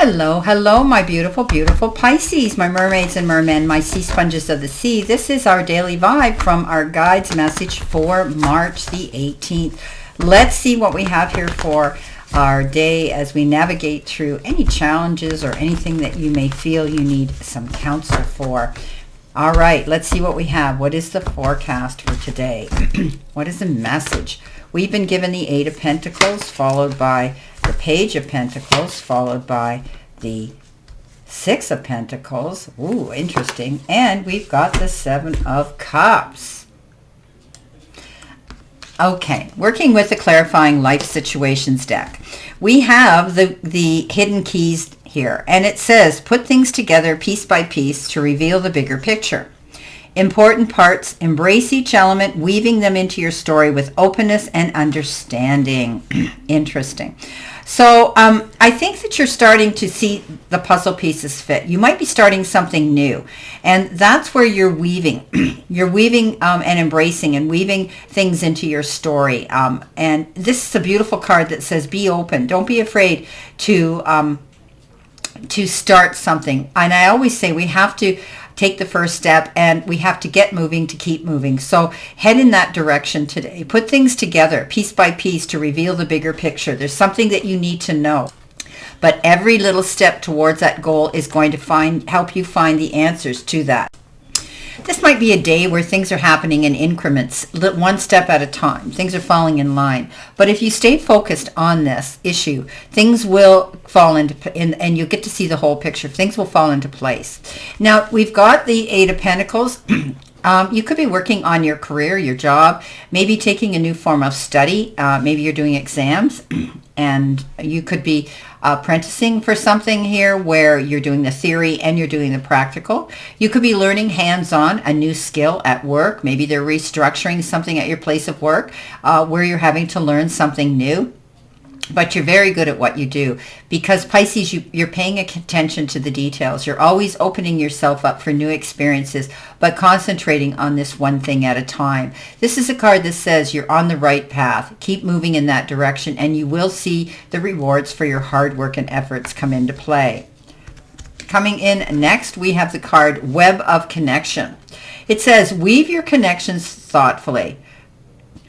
Hello, hello, my beautiful, beautiful Pisces, my mermaids and mermen, my sea sponges of the sea. This is our daily vibe from our guide's message for March the 18th. Let's see what we have here for our day as we navigate through any challenges or anything that you may feel you need some counsel for. All right, let's see what we have. What is the forecast for today? What is the message? We've been given the Eight of Pentacles, followed by the Page of Pentacles, followed by the Six of Pentacles. Ooh, interesting. And we've got the Seven of Cups. Okay, working with the Clarifying Life Situations deck. We have the hidden keys here, and it says, put things together piece by piece to reveal the bigger picture. Important parts, embrace each element, weaving them into your story with openness and understanding. Interesting. So I think that you're starting to see the puzzle pieces fit. You might be starting something new, and that's where you're weaving. You're weaving and embracing and weaving things into your story. And this is a beautiful card that says, be open. Don't be afraid to start something. And I always say we have to take the first step, and we have to get moving to keep moving. So head in that direction today. Put things together piece by piece to reveal the bigger picture. There's something that you need to know. But every little step towards that goal is going to help you find the answers to that. This might be a day where things are happening in increments, one step at a time. Things are falling in line. But if you stay focused on this issue, things will fall and you'll get to see the whole picture. Things will fall into place. Now, we've got the Eight of Pentacles. You could be working on your career, your job, maybe taking a new form of study. Maybe you're doing exams, and you could be apprenticing for something here where you're doing the theory and you're doing the practical. You could be learning hands-on a new skill at work. Maybe they're restructuring something at your place of work where you're having to learn something new. But you're very good at what you do because Pisces, you're paying attention to the details. You're always opening yourself up for new experiences, but concentrating on this one thing at a time. This is a card that says you're on the right path. Keep moving in that direction, and you will see the rewards for your hard work and efforts come into play. Coming in next, we have the card Web of Connection. It says, weave your connections thoughtfully,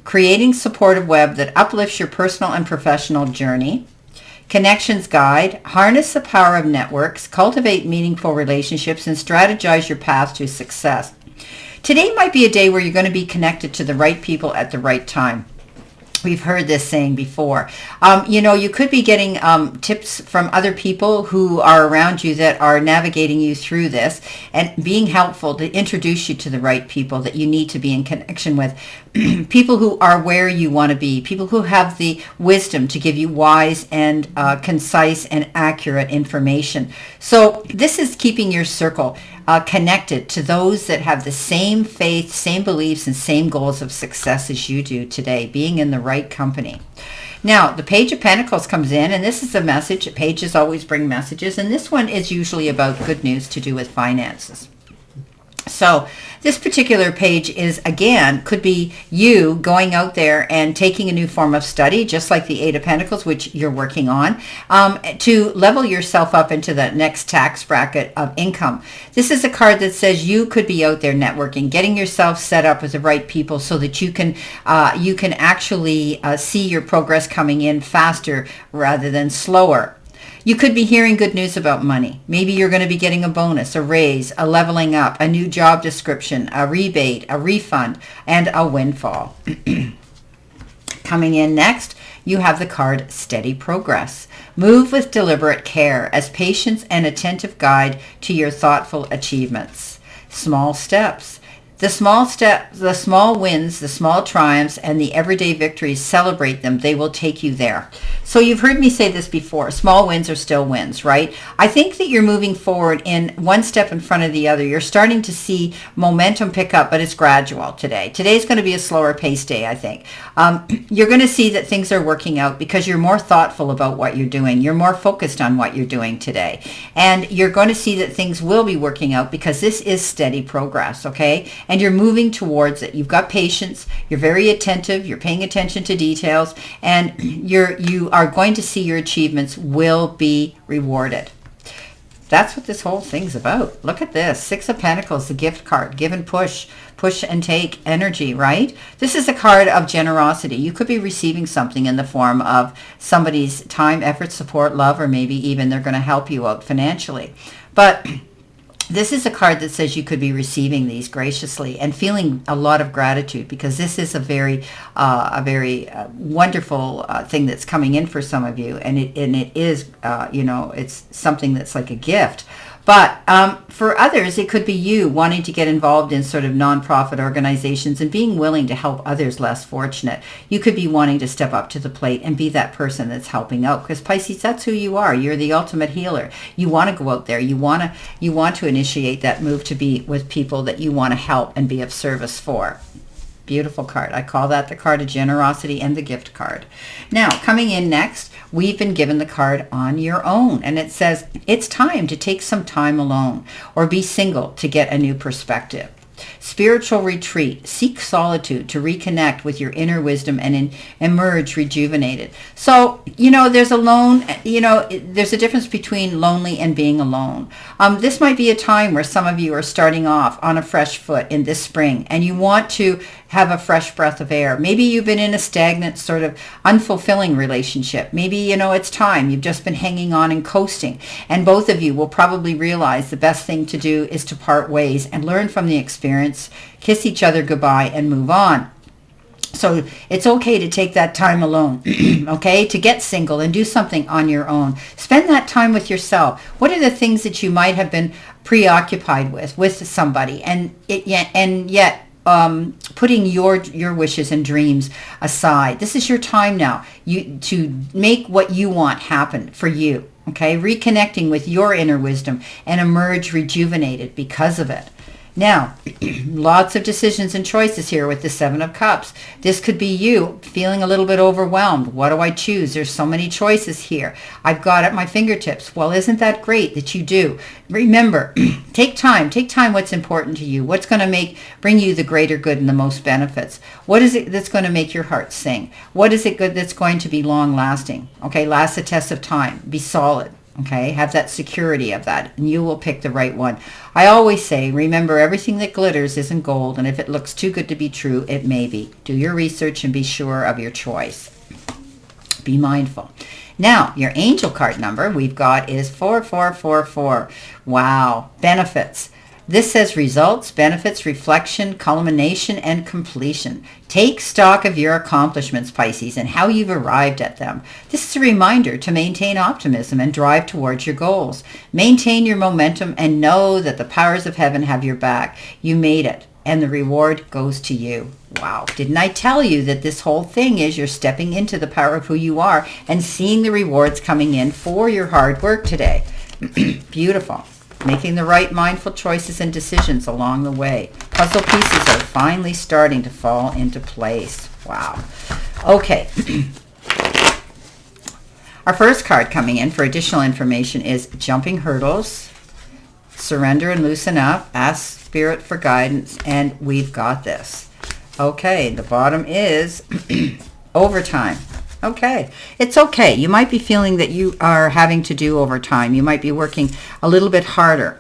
creating supportive web that uplifts your personal and professional journey. Connections guide, harness the power of networks, cultivate meaningful relationships, and strategize your path to success. Today might be a day where you're going to be connected to the right people at the right time. We've heard this saying before. You could be getting tips from other people who are around you that are navigating you through this and being helpful to introduce you to the right people that you need to be in connection with. People who are where you want to be, people who have the wisdom to give you wise and concise and accurate information. So this is keeping your circle connected to those that have the same faith, same beliefs, and same goals of success as you do today, being in the right company. Now, the Page of Pentacles comes in, and this is a message. Pages always bring messages, and this one is usually about good news to do with finances. So this particular page is, again, could be you going out there and taking a new form of study, just like the Eight of Pentacles, which you're working on, to level yourself up into the next tax bracket of income. This is a card that says you could be out there networking, getting yourself set up with the right people so that you can actually see your progress coming in faster rather than slower. You could be hearing good news about money. Maybe you're going to be getting a bonus, a raise, a leveling up, a new job description, a rebate, a refund, and a windfall. Coming in next, you have the card Steady Progress. Move with deliberate care as patience and attentive guide to your thoughtful achievements. Small steps. The small wins, the small triumphs, and the everyday victories, celebrate them. They will take you there. So you've heard me say this before. Small wins are still wins, right? I think that you're moving forward in one step in front of the other. You're starting to see momentum pick up, but it's gradual today. Today's going to be a slower paced day, I think. You're going to see that things are working out because you're more thoughtful about what you're doing. You're more focused on what you're doing today. And you're going to see that things will be working out because this is steady progress, okay? And you're moving towards it. You've got patience. You're very attentive. You're paying attention to details, and you are going to see your achievements will be rewarded. That's what this whole thing's about. Look at this. Six of Pentacles, the gift card. Give and push and take energy, right? This is a card of generosity. You could be receiving something in the form of somebody's time, effort, support, love, or maybe even they're going to help you out financially. But this is a card that says you could be receiving these graciously and feeling a lot of gratitude, because this is a very wonderful thing that's coming in for some of you, and it is it's something that's like a gift. But for others, it could be you wanting to get involved in sort of nonprofit organizations and being willing to help others less fortunate. You could be wanting to step up to the plate and be that person that's helping out, because Pisces, that's who you are. You're the ultimate healer. You want to go out there. You want to initiate that move to be with people that you want to help and be of service for. Beautiful card. I call that the card of generosity and the gift card. Now, coming in next, we've been given the card on your own, and it says it's time to take some time alone or be single to get a new perspective. Spiritual retreat. Seek solitude to reconnect with your inner wisdom and emerge rejuvenated. So, there's there's a difference between lonely and being alone. This might be a time where some of you are starting off on a fresh foot in this spring, and you want to have a fresh breath of air. Maybe you've been in a stagnant, sort of unfulfilling relationship. Maybe, it's time. You've just been hanging on and coasting. And both of you will probably realize the best thing to do is to part ways and learn from the experience, kiss each other goodbye, and move on. So it's okay to take that time alone, okay, to get single and do something on your own. Spend that time with yourself. What are the things that you might have been preoccupied with somebody, and yet putting your wishes and dreams aside? This is your time now to make what you want happen for you, okay? Reconnecting with your inner wisdom and emerge rejuvenated because of it. Now, lots of decisions and choices here with the Seven of Cups. This could be you feeling a little bit overwhelmed. What do I choose? There's so many choices here. I've got at my fingertips. Well, isn't that great that you do? Remember, take time what's important to you. What's going to bring you the greater good and the most benefits? What is it that's going to make your heart sing? What is it good that's going to be long lasting? Okay, last the test of time. Be solid. Okay, have that security of that, and you will pick the right one. I always say, remember, everything that glitters isn't gold, and if it looks too good to be true, it may be. Do your research and be sure of your choice. Be mindful. Now, your angel card number we've got is 4444. Wow, benefits. This says results, benefits, reflection, culmination, and completion. Take stock of your accomplishments, Pisces, and how you've arrived at them. This is a reminder to maintain optimism and drive towards your goals. Maintain your momentum and know that the powers of heaven have your back. You made it, and the reward goes to you. Wow. Didn't I tell you that this whole thing is you're stepping into the power of who you are and seeing the rewards coming in for your hard work today? Beautiful. Making the right mindful choices and decisions along the way. Puzzle pieces are finally starting to fall into place. Wow. Okay. Our first card coming in for additional information is Jumping Hurdles, Surrender and Loosen Up, Ask Spirit for Guidance, and We've Got This. Okay, the bottom is Overtime. Okay. It's okay. You might be feeling that you are having to do overtime. You might be working a little bit harder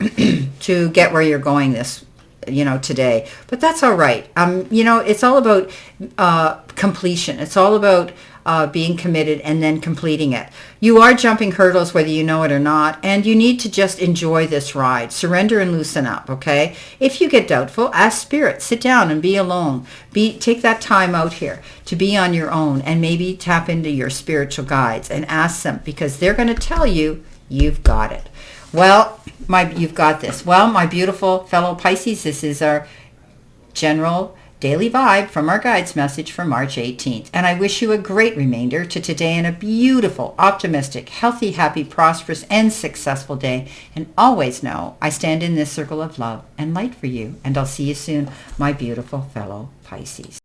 to get where you're going today. But that's all right. It's all about completion. It's all about being committed and then completing it. You are jumping hurdles whether you know it or not, and you need to just enjoy this ride. Surrender and loosen up, okay? If you get doubtful, ask Spirit. Sit down and be alone. Take that time out here to be on your own, and maybe tap into your spiritual guides and ask them, because they're going to tell you you've got it. Well, you've got this. Well, my beautiful fellow Pisces, this is our general daily vibe from our guides message for March 18th. And I wish you a great remainder to today and a beautiful, optimistic, healthy, happy, prosperous, and successful day. And always know I stand in this circle of love and light for you. And I'll see you soon, my beautiful fellow Pisces.